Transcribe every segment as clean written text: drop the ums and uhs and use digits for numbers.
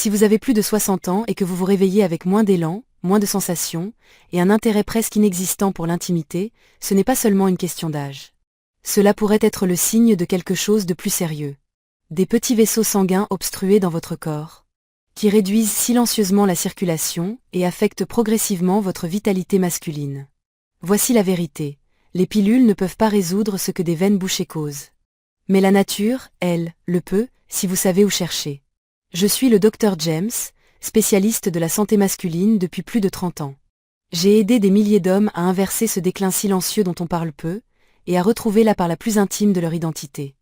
Si vous avez plus de 60 ans et que vous vous réveillez avec moins d'élan, moins de sensations, et un intérêt presque inexistant pour l'intimité, ce n'est pas seulement une question d'âge. Cela pourrait être le signe de quelque chose de plus sérieux. Des petits vaisseaux sanguins obstrués dans votre corps, qui réduisent silencieusement la circulation et affectent progressivement votre vitalité masculine. Voici la vérité, les pilules ne peuvent pas résoudre ce que des veines bouchées causent. Mais la nature, elle, le peut, si vous savez où chercher. Je suis le Dr James, spécialiste de la santé masculine depuis plus de 30 ans. J'ai aidé des milliers d'hommes à inverser ce déclin silencieux dont on parle peu, et à retrouver la part la plus intime de leur identité.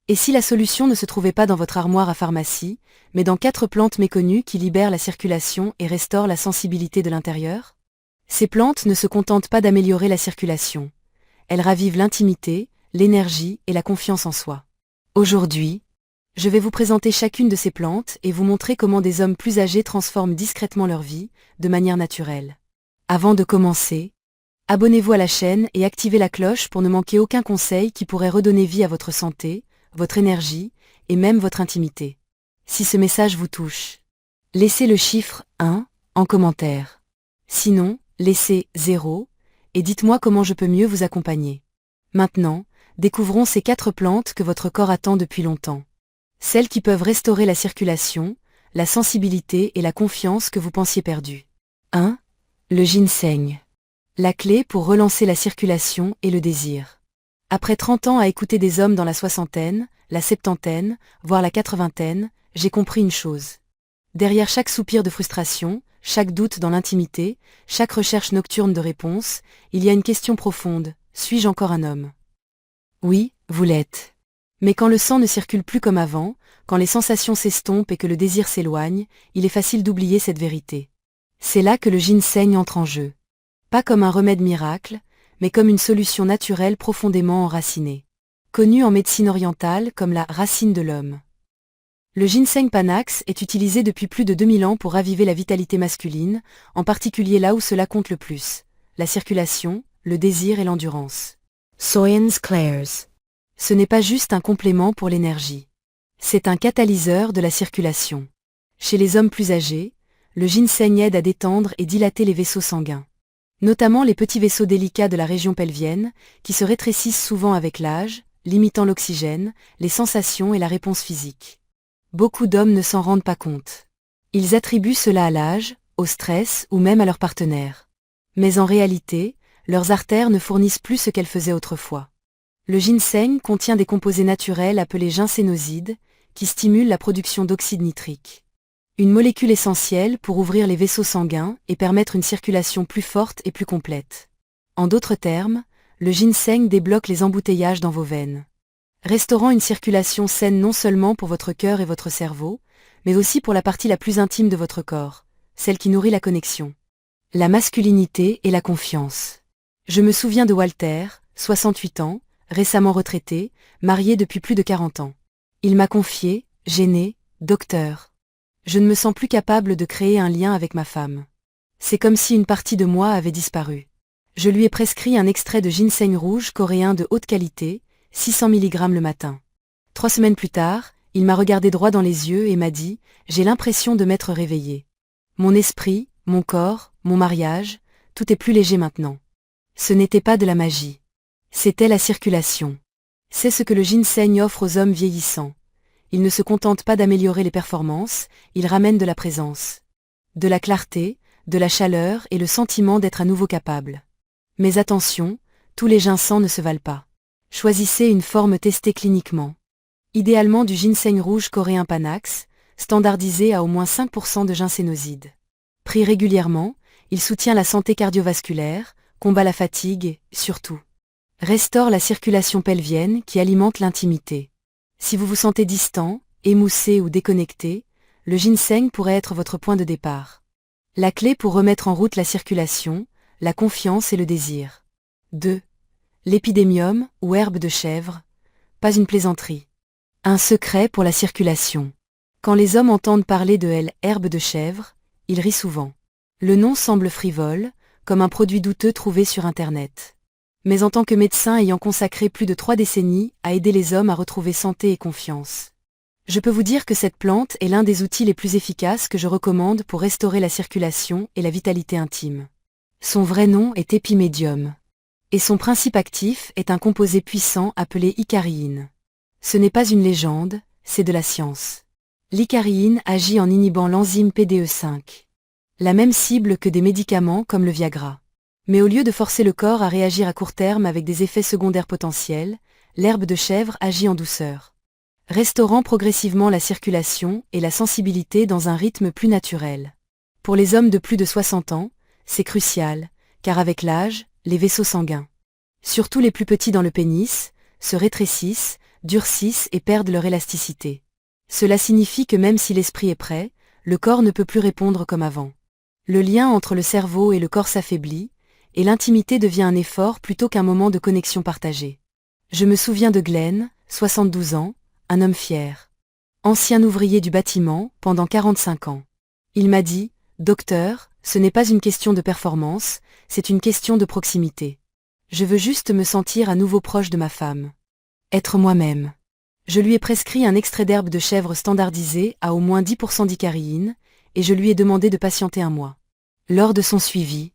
Et si la solution ne se trouvait pas dans votre armoire à pharmacie, mais dans 4 plantes méconnues qui libèrent la circulation et restaurent la sensibilité de l'intérieur? Ces plantes ne se contentent pas d'améliorer la circulation. Elles ravivent l'intimité, l'énergie et la confiance en soi. Aujourd'hui, je vais vous présenter chacune de ces plantes et vous montrer comment des hommes plus âgés transforment discrètement leur vie, de manière naturelle. Avant de commencer, abonnez-vous à la chaîne et activez la cloche pour ne manquer aucun conseil qui pourrait redonner vie à votre santé, votre énergie et même votre intimité. Si ce message vous touche, laissez le chiffre 1 en commentaire. Sinon, laissez 0 et dites-moi comment je peux mieux vous accompagner. Maintenant, découvrons ces 4 plantes que votre corps attend depuis longtemps. Celles qui peuvent restaurer la circulation, la sensibilité et la confiance que vous pensiez perdues. 1. Le ginseng. La clé pour relancer la circulation et le désir. Après 30 ans à écouter des hommes dans la soixantaine, la septantaine, voire la 80aine, j'ai compris une chose. Derrière chaque soupir de frustration, chaque doute dans l'intimité, chaque recherche nocturne de réponse, il y a une question profonde, suis-je encore un homme? Oui, vous l'êtes. Mais quand le sang ne circule plus comme avant, quand les sensations s'estompent et que le désir s'éloigne, il est facile d'oublier cette vérité. C'est là que le ginseng entre en jeu. Pas comme un remède miracle, mais comme une solution naturelle profondément enracinée. Connue en médecine orientale comme la racine de l'homme. Le ginseng panax est utilisé depuis plus de 2000 ans pour raviver la vitalité masculine, en particulier là où cela compte le plus, la circulation, le désir et l'endurance. Soyens Clairs. Ce n'est pas juste un complément pour l'énergie. C'est un catalyseur de la circulation. Chez les hommes plus âgés, le ginseng aide à détendre et dilater les vaisseaux sanguins. Notamment les petits vaisseaux délicats de la région pelvienne, qui se rétrécissent souvent avec l'âge, limitant l'oxygène, les sensations et la réponse physique. Beaucoup d'hommes ne s'en rendent pas compte. Ils attribuent cela à l'âge, au stress ou même à leur partenaire. Mais en réalité, leurs artères ne fournissent plus ce qu'elles faisaient autrefois. Le ginseng contient des composés naturels appelés ginsénosides, qui stimulent la production d'oxyde nitrique. Une molécule essentielle pour ouvrir les vaisseaux sanguins et permettre une circulation plus forte et plus complète. En d'autres termes, le ginseng débloque les embouteillages dans vos veines. Restaurant une circulation saine non seulement pour votre cœur et votre cerveau, mais aussi pour la partie la plus intime de votre corps, celle qui nourrit la connexion. La masculinité et la confiance. Je me souviens de Walter, 68 ans, récemment retraité, marié depuis plus de 40 ans. Il m'a confié, gêné, docteur. Je ne me sens plus capable de créer un lien avec ma femme. C'est comme si une partie de moi avait disparu. Je lui ai prescrit un extrait de ginseng rouge coréen de haute qualité, 600 mg le matin. 3 semaines plus tard, il m'a regardé droit dans les yeux et m'a dit « J'ai l'impression de m'être réveillé. Mon esprit, mon corps, mon mariage, tout est plus léger maintenant. » Ce n'était pas de la magie. C'était la circulation. C'est ce que le ginseng offre aux hommes vieillissants. Il ne se contente pas d'améliorer les performances, il ramène de la présence. De la clarté, de la chaleur et le sentiment d'être à nouveau capable. Mais attention, tous les ginseng ne se valent pas. Choisissez une forme testée cliniquement. Idéalement du ginseng rouge coréen panax, standardisé à au moins 5% de ginsénoside. Pris régulièrement, il soutient la santé cardiovasculaire, combat la fatigue et, surtout, restaure la circulation pelvienne qui alimente l'intimité. Si vous vous sentez distant, émoussé ou déconnecté, le ginseng pourrait être votre point de départ. La clé pour remettre en route la circulation, la confiance et le désir. 2. L'épidémium, ou herbe de chèvre. Pas une plaisanterie. Un secret pour la circulation. Quand les hommes entendent parler de herbe de chèvre, ils rient souvent. Le nom semble frivole, comme un produit douteux trouvé sur Internet. Mais en tant que médecin ayant consacré plus de 3 décennies à aider les hommes à retrouver santé et confiance, Je peux vous dire que cette plante est l'un des outils les plus efficaces que je recommande pour restaurer la circulation et la vitalité intime. Son vrai nom est Epimedium. Et son principe actif est un composé puissant appelé icariine. Ce n'est pas une légende, c'est de la science. L'icariine agit en inhibant l'enzyme PDE5. La même cible que des médicaments comme le Viagra. Mais au lieu de forcer le corps à réagir à court terme avec des effets secondaires potentiels, l'herbe de chèvre agit en douceur, restaurant progressivement la circulation et la sensibilité dans un rythme plus naturel. Pour les hommes de plus de 60 ans, c'est crucial, car avec l'âge, les vaisseaux sanguins, surtout les plus petits dans le pénis, se rétrécissent, durcissent et perdent leur élasticité. Cela signifie que même si l'esprit est prêt, le corps ne peut plus répondre comme avant. Le lien entre le cerveau et le corps s'affaiblit, et l'intimité devient un effort plutôt qu'un moment de connexion partagée. Je me souviens de Glenn, 72 ans, un homme fier. Ancien ouvrier du bâtiment, pendant 45 ans. Il m'a dit, « Docteur, ce n'est pas une question de performance, c'est une question de proximité. Je veux juste me sentir à nouveau proche de ma femme. Être moi-même. » Je lui ai prescrit un extrait d'herbe de chèvre standardisé à au moins 10% d'icariine, et je lui ai demandé de patienter un mois. Lors de son suivi,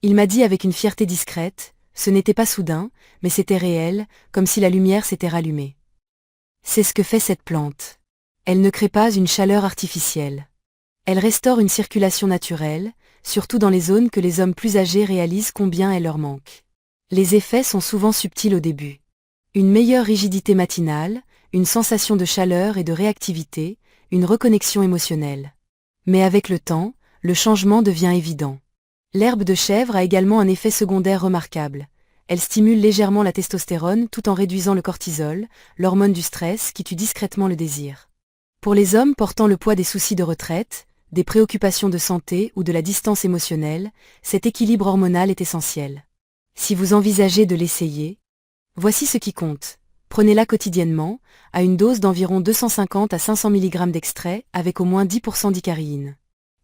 il m'a dit avec une fierté discrète, ce n'était pas soudain, mais c'était réel, comme si la lumière s'était rallumée. C'est ce que fait cette plante. Elle ne crée pas une chaleur artificielle. Elle restaure une circulation naturelle, surtout dans les zones que les hommes plus âgés réalisent combien elle leur manque. Les effets sont souvent subtils au début. Une meilleure rigidité matinale, une sensation de chaleur et de réactivité, une reconnexion émotionnelle. Mais avec le temps, le changement devient évident. L'herbe de chèvre a également un effet secondaire remarquable. Elle stimule légèrement la testostérone tout en réduisant le cortisol, l'hormone du stress qui tue discrètement le désir. Pour les hommes portant le poids des soucis de retraite, des préoccupations de santé ou de la distance émotionnelle, cet équilibre hormonal est essentiel. Si vous envisagez de l'essayer, voici ce qui compte. Prenez-la quotidiennement, à une dose d'environ 250 à 500 mg d'extrait avec au moins 10% d'icariine.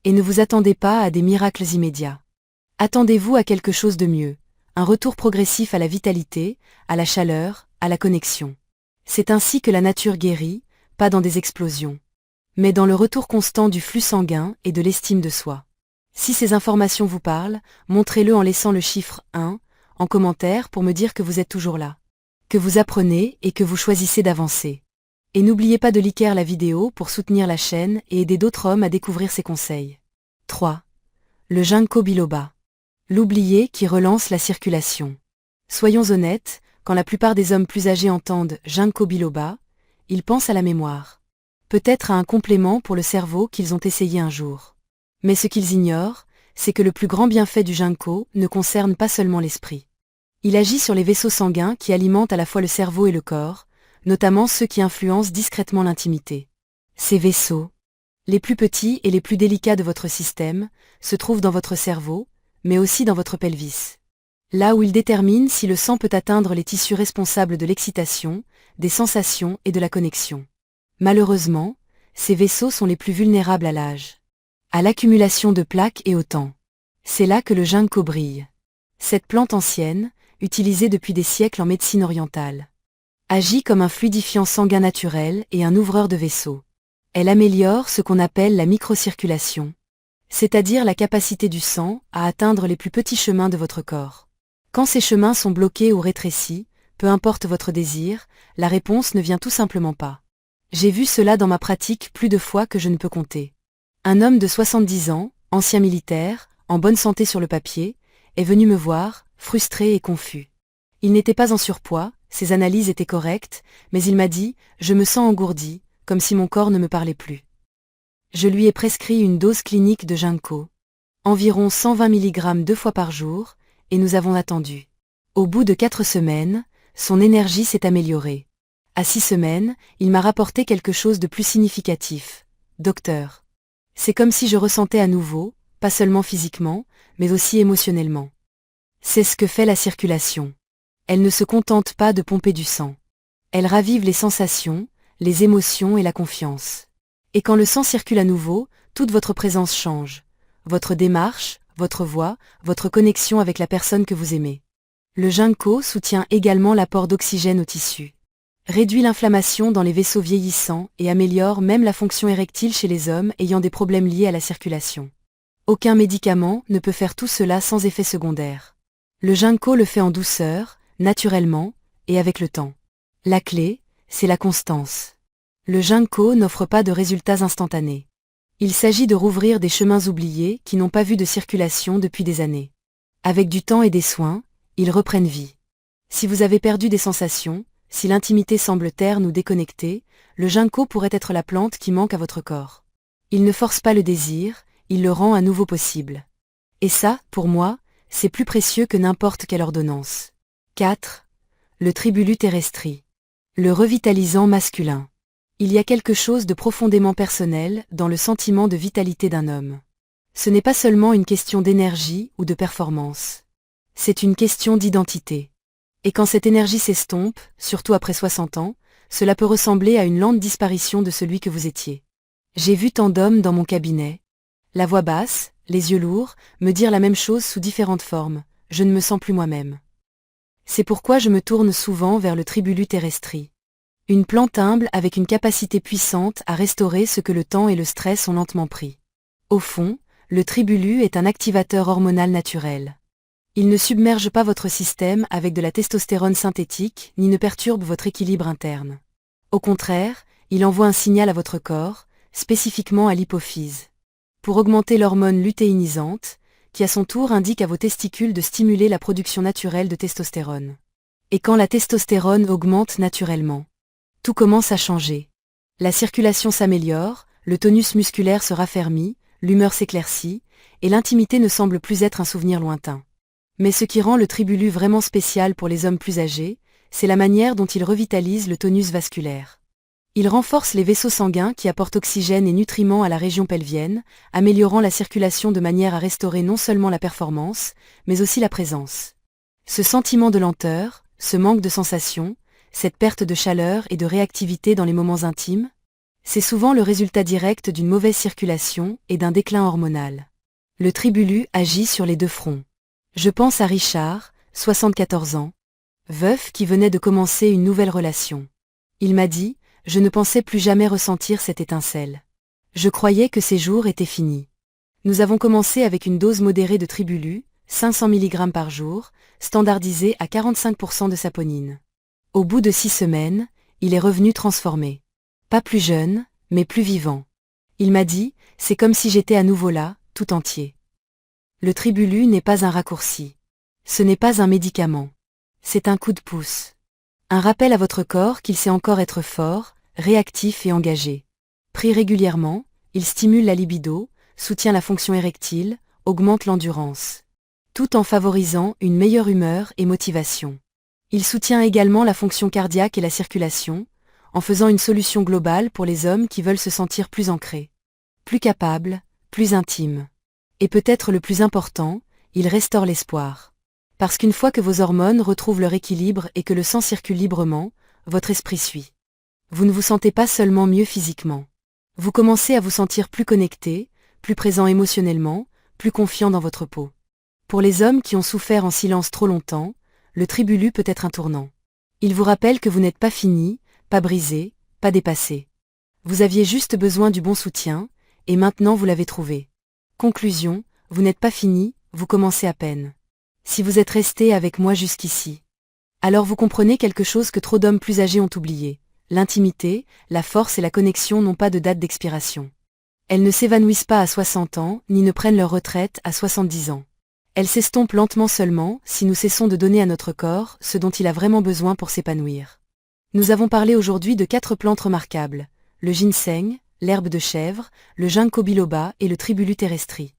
Et ne vous attendez pas à des miracles immédiats. Attendez-vous à quelque chose de mieux, un retour progressif à la vitalité, à la chaleur, à la connexion. C'est ainsi que la nature guérit, pas dans des explosions, mais dans le retour constant du flux sanguin et de l'estime de soi. Si ces informations vous parlent, montrez-le en laissant le chiffre 1 en commentaire pour me dire que vous êtes toujours là, que vous apprenez et que vous choisissez d'avancer. Et n'oubliez pas de liker la vidéo pour soutenir la chaîne et aider d'autres hommes à découvrir ces conseils. 3. Le ginkgo biloba. L'oublié qui relance la circulation. Soyons honnêtes, quand la plupart des hommes plus âgés entendent ginkgo biloba, ils pensent à la mémoire. Peut-être à un complément pour le cerveau qu'ils ont essayé un jour. Mais ce qu'ils ignorent, c'est que le plus grand bienfait du ginkgo ne concerne pas seulement l'esprit. Il agit sur les vaisseaux sanguins qui alimentent à la fois le cerveau et le corps, notamment ceux qui influencent discrètement l'intimité. Ces vaisseaux, les plus petits et les plus délicats de votre système, se trouvent dans votre cerveau, mais aussi dans votre pelvis. Là où ils déterminent si le sang peut atteindre les tissus responsables de l'excitation, des sensations et de la connexion. Malheureusement, ces vaisseaux sont les plus vulnérables à l'âge, à l'accumulation de plaques et au temps. C'est là que le ginkgo brille. Cette plante ancienne, utilisée depuis des siècles en médecine orientale, agit comme un fluidifiant sanguin naturel et un ouvreur de vaisseaux. Elle améliore ce qu'on appelle la microcirculation, c'est-à-dire la capacité du sang à atteindre les plus petits chemins de votre corps. Quand ces chemins sont bloqués ou rétrécis, peu importe votre désir, la réponse ne vient tout simplement pas. J'ai vu cela dans ma pratique plus de fois que je ne peux compter. Un homme de 70 ans, ancien militaire, en bonne santé sur le papier, est venu me voir, frustré et confus. Il n'était pas en surpoids, ses analyses étaient correctes, mais il m'a dit « Je me sens engourdi, comme si mon corps ne me parlait plus ». Je lui ai prescrit une dose clinique de ginkgo, environ 120 mg 2 fois par jour, et nous avons attendu. Au bout de 4 semaines, son énergie s'est améliorée. À 6 semaines, il m'a rapporté quelque chose de plus significatif. Docteur. C'est comme si je ressentais à nouveau, pas seulement physiquement, mais aussi émotionnellement. C'est ce que fait la circulation. Elle ne se contente pas de pomper du sang. Elle ravive les sensations, les émotions et la confiance. Et quand le sang circule à nouveau, toute votre présence change. Votre démarche, votre voix, votre connexion avec la personne que vous aimez. Le ginkgo soutient également l'apport d'oxygène aux tissus. Réduit l'inflammation dans les vaisseaux vieillissants et améliore même la fonction érectile chez les hommes ayant des problèmes liés à la circulation. Aucun médicament ne peut faire tout cela sans effet secondaire. Le ginkgo le fait en douceur, naturellement, et avec le temps. La clé, c'est la constance. Le ginkgo n'offre pas de résultats instantanés. Il s'agit de rouvrir des chemins oubliés qui n'ont pas vu de circulation depuis des années. Avec du temps et des soins, ils reprennent vie. Si vous avez perdu des sensations, si l'intimité semble terne ou déconnectée, le ginkgo pourrait être la plante qui manque à votre corps. Il ne force pas le désir, il le rend à nouveau possible. Et ça, pour moi, c'est plus précieux que n'importe quelle ordonnance. 4. Le tribulu terrestri. Le revitalisant masculin. Il y a quelque chose de profondément personnel dans le sentiment de vitalité d'un homme. Ce n'est pas seulement une question d'énergie ou de performance. C'est une question d'identité. Et quand cette énergie s'estompe, surtout après 60 ans, cela peut ressembler à une lente disparition de celui que vous étiez. J'ai vu tant d'hommes dans mon cabinet. La voix basse, les yeux lourds, me dire la même chose sous différentes formes, je ne me sens plus moi-même. C'est pourquoi je me tourne souvent vers le tribulu terrestri. Une plante humble avec une capacité puissante à restaurer ce que le temps et le stress ont lentement pris. Au fond, le tribulu est un activateur hormonal naturel. Il ne submerge pas votre système avec de la testostérone synthétique, ni ne perturbe votre équilibre interne. Au contraire, il envoie un signal à votre corps, spécifiquement à l'hypophyse. Pour augmenter l'hormone lutéinisante, qui à son tour indique à vos testicules de stimuler la production naturelle de testostérone. Et quand la testostérone augmente naturellement, tout commence à changer. La circulation s'améliore, le tonus musculaire se raffermit, l'humeur s'éclaircit, et l'intimité ne semble plus être un souvenir lointain. Mais ce qui rend le tribulu vraiment spécial pour les hommes plus âgés, c'est la manière dont il revitalise le tonus vasculaire. Il renforce les vaisseaux sanguins qui apportent oxygène et nutriments à la région pelvienne, améliorant la circulation de manière à restaurer non seulement la performance, mais aussi la présence. Ce sentiment de lenteur, ce manque de sensation, cette perte de chaleur et de réactivité dans les moments intimes, c'est souvent le résultat direct d'une mauvaise circulation et d'un déclin hormonal. Le tribulu agit sur les deux fronts. Je pense à Richard, 74 ans, veuf qui venait de commencer une nouvelle relation. Il m'a dit, je ne pensais plus jamais ressentir cette étincelle. Je croyais que ces jours étaient finis. Nous avons commencé avec une dose modérée de tribulu, 500 mg par jour, standardisée à 45% de saponine. Au bout de 6 semaines, il est revenu transformé. Pas plus jeune, mais plus vivant. Il m'a dit, c'est comme si j'étais à nouveau là, tout entier. Le tribulu n'est pas un raccourci. Ce n'est pas un médicament. C'est un coup de pouce. Un rappel à votre corps qu'il sait encore être fort, réactif et engagé. Pris régulièrement, il stimule la libido, soutient la fonction érectile, augmente l'endurance. Tout en favorisant une meilleure humeur et motivation. Il soutient également la fonction cardiaque et la circulation, en faisant une solution globale pour les hommes qui veulent se sentir plus ancrés, plus capables, plus intimes. Et peut-être le plus important, il restaure l'espoir. Parce qu'une fois que vos hormones retrouvent leur équilibre et que le sang circule librement, votre esprit suit. Vous ne vous sentez pas seulement mieux physiquement. Vous commencez à vous sentir plus connecté, plus présent émotionnellement, plus confiant dans votre peau. Pour les hommes qui ont souffert en silence trop longtemps, le tribulu peut être un tournant. Il vous rappelle que vous n'êtes pas fini, pas brisé, pas dépassé. Vous aviez juste besoin du bon soutien, et maintenant vous l'avez trouvé. Conclusion, vous n'êtes pas fini, vous commencez à peine. Si vous êtes resté avec moi jusqu'ici, alors vous comprenez quelque chose que trop d'hommes plus âgés ont oublié. L'intimité, la force et la connexion n'ont pas de date d'expiration. Elles ne s'évanouissent pas à 60 ans, ni ne prennent leur retraite à 70 ans. Elles s'estompent lentement seulement si nous cessons de donner à notre corps ce dont il a vraiment besoin pour s'épanouir. Nous avons parlé aujourd'hui de 4 plantes remarquables, le ginseng, l'herbe de chèvre, le ginkgo biloba et le tribulu terrestri.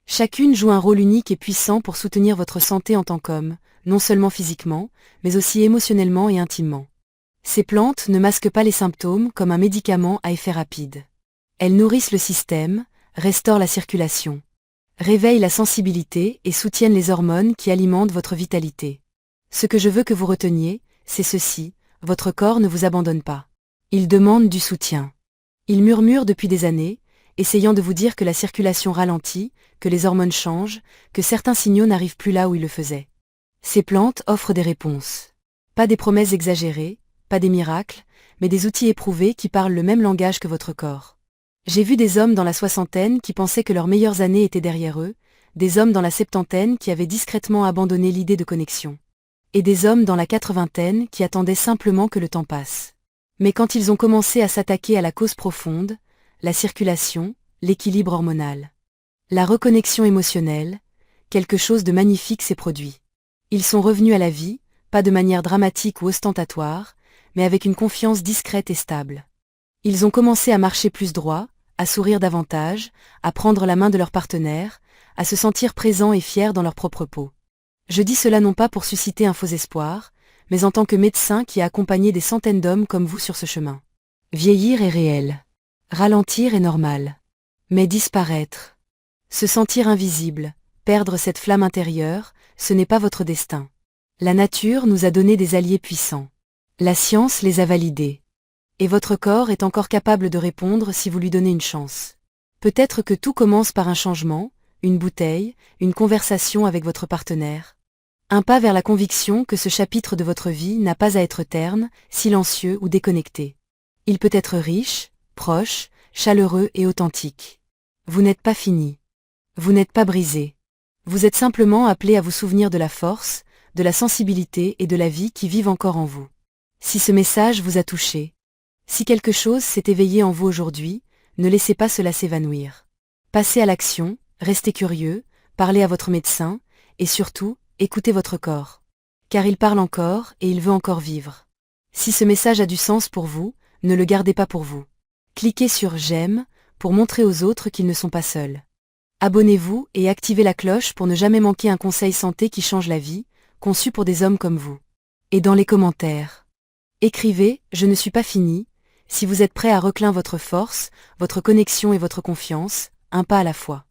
Chacune joue un rôle unique et puissant pour soutenir votre santé en tant qu'homme, non seulement physiquement, mais aussi émotionnellement et intimement. Ces plantes ne masquent pas les symptômes comme un médicament à effet rapide. Elles nourrissent le système, restaurent la circulation, réveillent la sensibilité et soutiennent les hormones qui alimentent votre vitalité. Ce que je veux que vous reteniez, c'est ceci, votre corps ne vous abandonne pas. Il demande du soutien. Il murmure depuis des années, essayant de vous dire que la circulation ralentit, que les hormones changent, que certains signaux n'arrivent plus là où ils le faisaient. Ces plantes offrent des réponses. Pas des promesses exagérées, pas des miracles, mais des outils éprouvés qui parlent le même langage que votre corps. J'ai vu des hommes dans la soixantaine qui pensaient que leurs meilleures années étaient derrière eux, des hommes dans la septantaine qui avaient discrètement abandonné l'idée de connexion. Et des hommes dans la quatre-vingtaine qui attendaient simplement que le temps passe. Mais quand ils ont commencé à s'attaquer à la cause profonde, la circulation, l'équilibre hormonal, la reconnexion émotionnelle, quelque chose de magnifique s'est produit. Ils sont revenus à la vie, pas de manière dramatique ou ostentatoire, mais avec une confiance discrète et stable. Ils ont commencé à marcher plus droit, à sourire davantage, à prendre la main de leur partenaire, à se sentir présents et fiers dans leur propre peau. Je dis cela non pas pour susciter un faux espoir, mais en tant que médecin qui a accompagné des centaines d'hommes comme vous sur ce chemin. Vieillir est réel. Ralentir est normal. Mais disparaître, se sentir invisible, perdre cette flamme intérieure, ce n'est pas votre destin. La nature nous a donné des alliés puissants. La science les a validés. Et votre corps est encore capable de répondre si vous lui donnez une chance. Peut-être que tout commence par un changement, une bouteille, une conversation avec votre partenaire. Un pas vers la conviction que ce chapitre de votre vie n'a pas à être terne, silencieux ou déconnecté. Il peut être riche, proche, chaleureux et authentique. Vous n'êtes pas fini. Vous n'êtes pas brisé. Vous êtes simplement appelé à vous souvenir de la force, de la sensibilité et de la vie qui vivent encore en vous. Si ce message vous a touché, si quelque chose s'est éveillé en vous aujourd'hui, ne laissez pas cela s'évanouir. Passez à l'action, restez curieux, parlez à votre médecin, et surtout, écoutez votre corps. Car il parle encore et il veut encore vivre. Si ce message a du sens pour vous, ne le gardez pas pour vous. Cliquez sur j'aime pour montrer aux autres qu'ils ne sont pas seuls. Abonnez-vous et activez la cloche pour ne jamais manquer un conseil santé qui change la vie, conçu pour des hommes comme vous. Et dans les commentaires, écrivez « Je ne suis pas fini » si vous êtes prêt à reclin votre force, votre connexion et votre confiance, un pas à la fois.